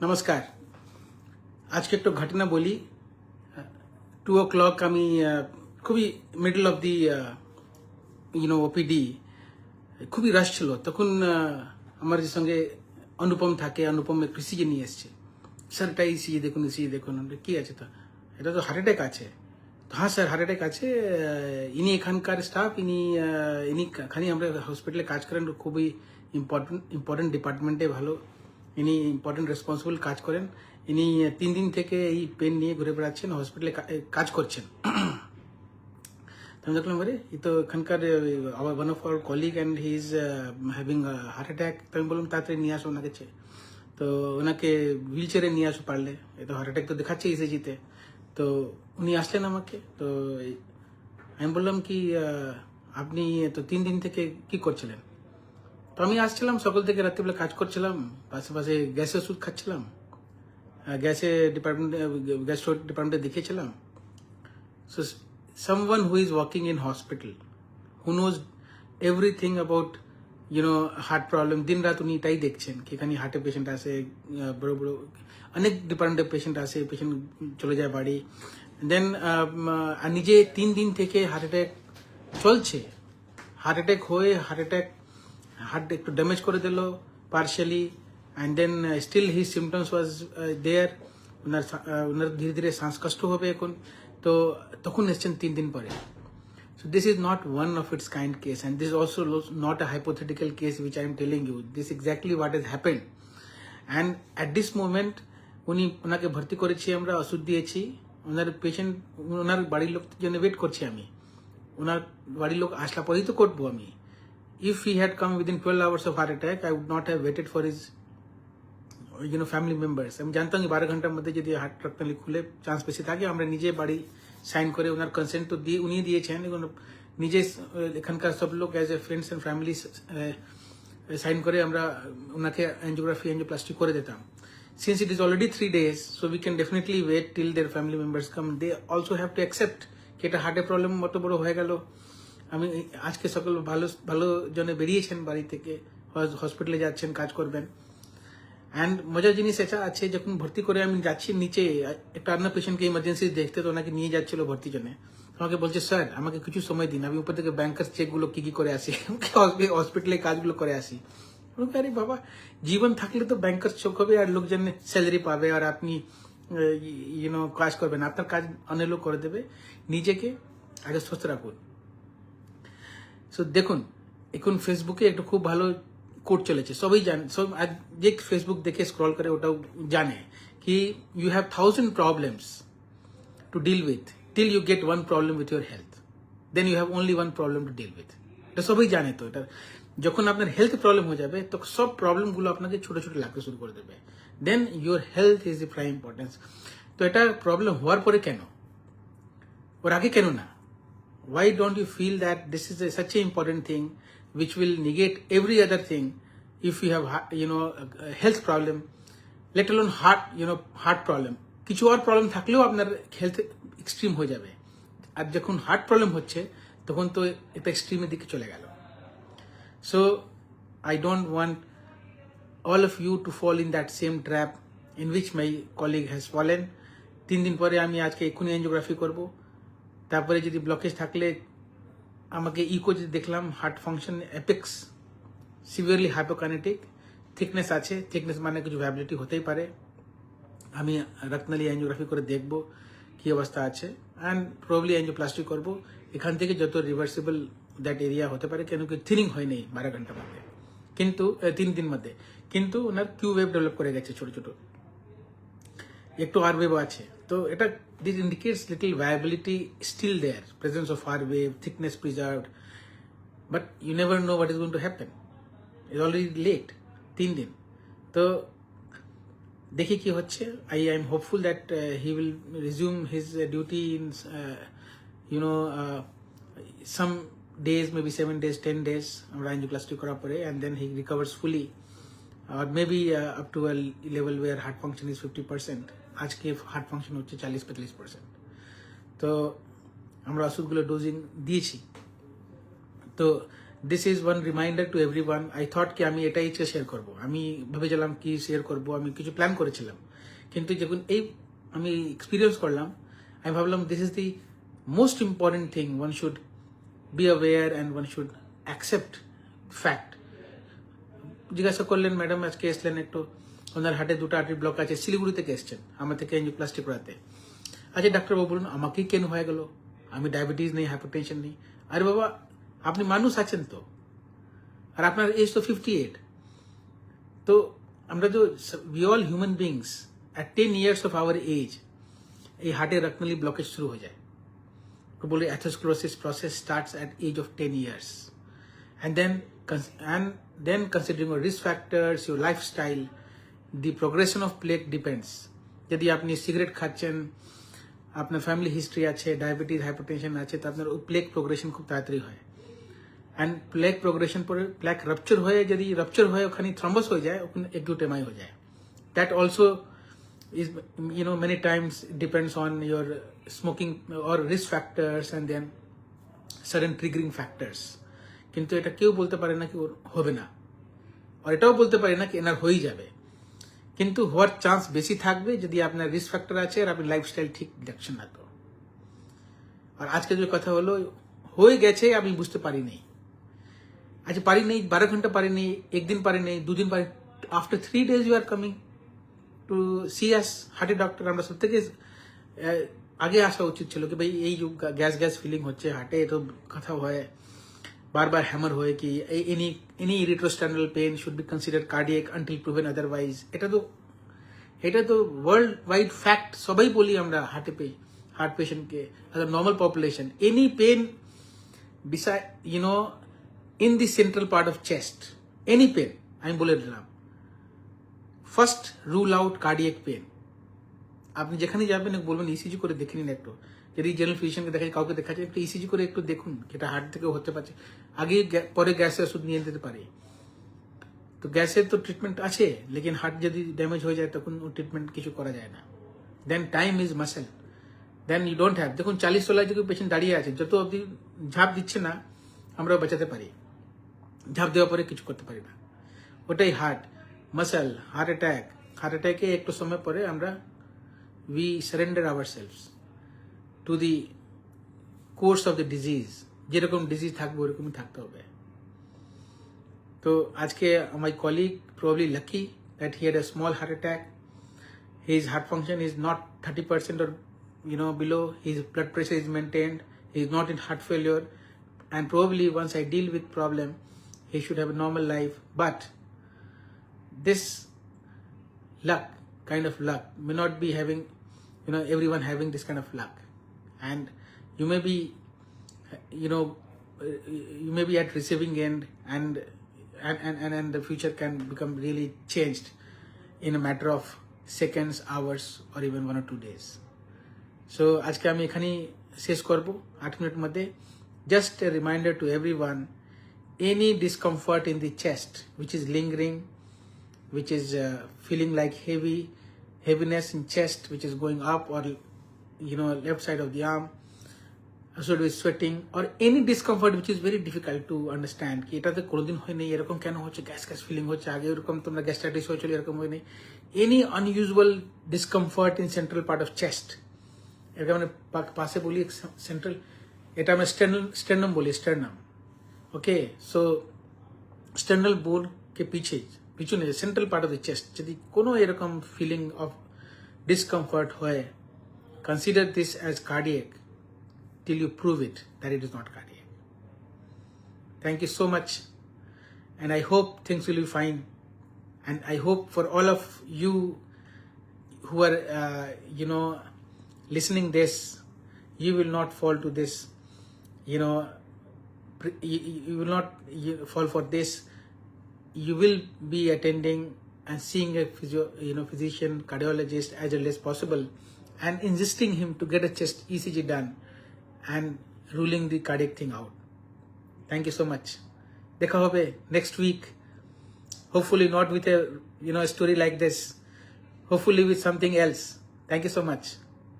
নমস্কার। আজকে একটু ঘটনা বলি। 2 o'clock আমি খুবই মিডল অফ দি ওপিডি, খুবই রাশ ছিল। তখন আমার যে সঙ্গে অনুপম থাকে, অনুপম একটু সিজে নিয়ে এসছে। স্যার এটা সিজে দেখুন, সিজে দেখুন। কি আছে? তো এটা তো হার্ট অ্যাটাক আছে। তো হ্যাঁ স্যার, হার্ট অ্যাটাক আছে। ইনি এখানকার স্টাফ, ইনি খানি আমরা হসপিটালে কাজ করেন, খুবই ইম্পর্টেন্ট ডিপার্টমেন্টে ভালো, ইনি ইম্পর্টেন্ট রেসপন্সিবল কাজ করেন। ইনি 3 দিন থেকে এই পেন নিয়ে ঘুরে বেড়াচ্ছেন, হসপিটালে কাজ করছেন। তো আমি দেখলাম, আরে এই তো এখানকার one of our colleague and he is having heart attack. তো আমি বললাম তাড়াতাড়ি নিয়ে আসো ওনাকে। তো ওনাকে হুইল চেয়ারে নিয়ে আসো পারলে, এই তো হার্ট অ্যাটাক তো দেখাচ্ছে ইসিজিতে। তো উনি আসলেন আমাকে। তো আমি বললাম কি আপনি তো 3 দিন থেকে কি করছিলেন? তো আমি আসছিলাম সকাল থেকে রাত্রিবেলা কাজ করছিলাম, পাশে গ্যাসের ওষুধ খাচ্ছিলাম, গ্যাস ডিপার্টমেন্টে দেখিয়েছিলাম। So someone who is working in hospital, who knows everything about heart problem, दिन रात उन्हीं टाई देखছেন कि এখানে হার্টের পেশেন্ট আসে, বড় বড় অনেক ডিপার্টমেন্টের পেশেন্ট আসে, পেশেন্ট চলে যায় বাড়ি। দেন নিজে 3 দিন থেকে হার্ট অ্যাটাক চলছে। হার্ট অ্যাটাক হয়ে হার্ট একটু ড্যামেজ করে দিল partially, and then still his symptoms was there. ওনার ধীরে ধীরে শ্বাসকষ্ট হবে এখন। তো তখন এসছেন 3 দিন পরে। So this is not one of its kind case, and this is also not a hypothetical case which I am telling you. This is exactly what has happened. And at this moment ওনাকে ভর্তি করেছি, আমরা ওষুধ দিয়েছি। ওনার বাড়ির লোক জন্য wait করছি আমি। ওনার বাড়ির লোক আসলা পরেই তো করবো আমি। If he had come within 12 hours of heart attack, I would not have waited for his family members. আমি জানতাম যে 12 ঘন্টার মধ্যে যদি হার্ট রক্তনালী খুলে চান্স বেশি থাকে। আমরা নিজে বাড়ি সাইন করে, ওনার কনসেন্ট তো দিয়ে উনি দিয়েছেন, নিজে এখানকার সব লোক as a friends and family sign করে আমরা ওনাকে এনজিওপ্লাস্টি করে দিতাম। Since it is already 3 days, so we can definitely wait till their family members come. They also have to accept কি এটা হার্টের প্রবলেম মতো বড় হয়ে গেল। আমি আজকে সকল ভালো জনে বেরিয়েছেন বাড়ি থেকে, হসপিটালে যাচ্ছেন, কাজ করবেন। অ্যান্ড মজার জিনিস এটা আছে, যখন ভর্তি করে আমি যাচ্ছি নিচে, একটা অন্য পেশেন্টকে ইমার্জেন্সি দেখতে, তো ওনাকে নিয়ে যাচ্ছিল ভর্তির জন্য। আমাকে বলছে স্যার আমাকে কিছু সময় দিন, আমি উপর থেকে ব্যাংকার চেকগুলো কি করে আসি, হসপিটালে কাজগুলো করে আসি। আরে বাবা, জীবন থাকলে তো ব্যাংকার চেক হবে আর লোকজন স্যালারি পাবে, আর আপনি কাজ করবেন, আপনার কাজ অনেক লোক করে দেবে। নিজেকে আগে সুস্থ রাখুন। সো দেখুন, এখন ফেসবুকে একটা খুব ভালো কোড চলেছে, সবাই জানে, সব যে ফেসবুক দেখে স্ক্রল করে ওটাও জানে কি you have 1000 problems to deal with till you get one problem with your health, then you have only one problem to deal with. এটা সবাই জানে। তো এটা যখন আপনার হেলথ প্রবলেম হয়ে যাবে, তো সব প্রবলেমগুলো আপনাকে ছোট ছোট লাগতে শুরু করে দেবে। Then your health is the prime importance. তো এটা প্রবলেম হওয়ার পরে কেন, ওর আগে কেন না? Why don't you feel that this is such an important thing which will negate every other thing if you have a health problem, let alone heart problem? কিছু আর problem থাকলেও আপনার হেলথ এক্সট্রিম হয়ে যাবে, আর যখন হার্ট প্রবলেম হচ্ছে তখন তো একটা এক্সট্রিমের দিকে চলে গেল। So I don't want all of you to fall in that same trap in which my colleague has fallen. 3 দিন পরে আমি আজকে এক্ষুনি এনজিওগ্রাফি করব। তারপরে যদি ব্লকেজ থাকলে আমাকে ইকো যদি দেখলাম, heart function apex severely hypokinetic, thickness আছে, থিকনেস মানে কিছু ভ্যাবিলিটি হতেই পারে। আমি রক্তনালী এনজিওগ্রাফি করে দেখব কি অবস্থা আছে, অ্যান্ড প্রবলি এনজিওপ্লাস্টি করব। এখান থেকে যত রিভার্সিবল দ্যাট এরিয়া হতে পারে, কেন কি থিনিং হয় নেই 12 ঘন্টার মধ্যে, কিন্তু 3 দিন মধ্যে, কিন্তু ওনার কিউ ওয়েভ ডেভেলপ করে গেছে ছোট ছোট, একটু আর ওয়েভ আছে। তো এটা this indicates little viability still there, presence of R wave, thickness preserved, but you never know what is going to happen. It's already late, 3 দিন। তো দেখি কি হচ্ছে। I am hopeful that he will resume his duty in some days, maybe 7 days, 10 days, আমরা angioplasty করার পরে, and then he recovers fully, or maybe up to a level where heart function is 50%. আজকে heart function হচ্ছে 40-45%। তো আমরা ওষুধগুলো dosing দিয়েছি। তো this is one reminder to everyone. I thought কি আমি এটাই শেয়ার করব, আমি ভেবেছিলাম কি শেয়ার করব, আমি কিছু প্ল্যান করেছিলাম, কিন্তু যখন এই আমি এক্সপিরিয়েন্স করলাম আমি ভাবলাম this is the most important thing, one should be aware and one should accept fact. জিজ্ঞাসা করলেন ম্যাডাম আজকে এসলেন একটু, ওনার হাটে দুটো আর্টারি ব্লক আছে, শিলিগুড়ি থেকে এসছেন আমার থেকে এনজিওপ্লাস্টি করাতে। আচ্ছা ডাক্তারবাবু বলুন আমাকেই কেন হয়ে গেল, আমি ডায়াবেটিস নেই, হাইপারটেনশন নেই। আরে বাবা আপনি মানুষ আছেন তো, আর আপনার এজ তো 58। তো আমরা তো we all human beings, at 10 years of our age এই হার্টে রক্তনালী ব্লকেজ শুরু হয়ে যায়। তো বলে atherosclerosis process starts at age of 10 years, and then considering your risk factors, your lifestyle, the progression of plaque depends. যদি আপনি সিগারেট খাচ্ছেন, আপনার ফ্যামিলি হিস্ট্রি আছে, ডায়াবেটিস হাইপারটেনশন আছে, তো আপনার প্লেক প্রোগ্রেশন খুব তাড়াতাড়ি হয়। অ্যান্ড প্লেক প্রোগ্রেশন পরে প্লেক রাপচার হয়ে, যদি রাপচার হয়ে ওখানে থ্রম্বোস হয়ে যায়, ওখানে এক্সুটেমাই হয়ে যায়। That also is, many times depends on your smoking or risk factors and then certain triggering factors. কিন্তু এটা কেউ বলতে পারে না কি ওর হবে না, আর এটাও বলতে পারে না কি এনার হয়েই যাবে, কিন্তু হওয়ার চান্স বেশি থাকবে যদি আপনার রিস্ক ফ্যাক্টর আছে আর আপনি লাইফস্টাইল ঠিক দেখছেন না তো। আর আজকে যে কথা হলো হয়ে গেছে আমি বুঝতে পারিনি, আজ পারিনি, 12 ঘন্টা পারিনি, একদিন পারিনি, দুদিন পারি, after 3 days you are coming to see us হার্টের ডক্টর। আমরা সব থেকে আগে আসা উচিত ছিল কি ভাই এই গ্যাস গ্যাস ফিলিং হচ্ছে হার্টে, তো কথা হয় বারবার হ্যামার হয়ে কি any retrosternal pain should be consider cardiac until proven otherwise. এটা তো ওয়ার্ল্ড ওয়াইড ফ্যাক্ট, সবাই বলি আমরা হার্ট পেশেন্টকে, normal population, any pain beside in the central part of chest, any pain আমি বলে দিলাম, first rule out cardiac pain. আপনি যেখানে যাবেন বলবেন ইসিজি করে দেখে নিন একটু, যদি জেনারেল ফিজিশিয়ানকে দেখাই, কাউকে দেখাচ্ছে, একটু ইসিজি করে একটু দেখুন এটা হার্ট থেকে হতে পারছে, আগে পরে গ্যাসের ওষুধ নিয়ে নিতে পারে। তো গ্যাসের তো ট্রিটমেন্ট আছে, লেকিন হার্ট যদি ড্যামেজ হয়ে যায় তখন ও ট্রিটমেন্ট কিছু করা যায় না। Then time is muscle, then you don't have. দেখুন 40 তলায় যদি পেশেন্ট দাঁড়িয়ে আছে, যত অবধি ঝাঁপ দিচ্ছে না আমরা বাঁচাতে পারি, ঝাঁপ দেওয়ার পরে কিছু করতে পারি না। ওটাই হার্ট মাসেল। হার্ট অ্যাটাকে একটু সময় পরে আমরা we surrender ourselves to the course of the disease, যেরকম ডিজিজ থাকবে ওরকমই থাকতে হবে। তো আজকে my colleague probably lucky that he had a small heart attack, his heart function is not 30% or below, his blood pressure is maintained, he is not in heart failure, and probably once I deal with problem he should have a normal life. But this kind of luck may not be having, everyone having this kind of luck, and you may be at receiving end, and the future can become really changed in a matter of seconds, hours, or even 1 or 2 days. So আজকে আমি এখানেই শেষ করব 8 minute মধ্যে। Just a reminder to everyone, any discomfort in the chest which is lingering, which is feeling like heaviness in chest which is going up, or left side of the arm, also with sweating, or any discomfort which is very difficult to understand ki eta to konodin hoy nei, erokom keno hocche, gas feeling hocche, age erokom tomra gastritis hoychilo erokom hoy nei, any unusual discomfort in central part of chest, এটাকে মানে পাশে বলি central, এটা আমরা স্টেরনাম বলি, স্টেরনাম। ওকে, so স্টেরনাল বোন কে পিছনে central part of the chest যদি কোনো এরকম ফিলিং অফ ডিসকমফর্ট হয়, consider this as cardiac till you prove it that it is not cardiac. Thank you so much, and I hope things will be fine, and I hope for all of you who are listening this, you will not fall to this, you will not fall for this. You will be attending and seeing a physician, cardiologist as early as possible, and insisting him to get a chest ECG done and ruling the cardiac thing out. Thank you so much. Dekha hobe next week, hopefully not with a story like this, hopefully with something else. Thank you so much.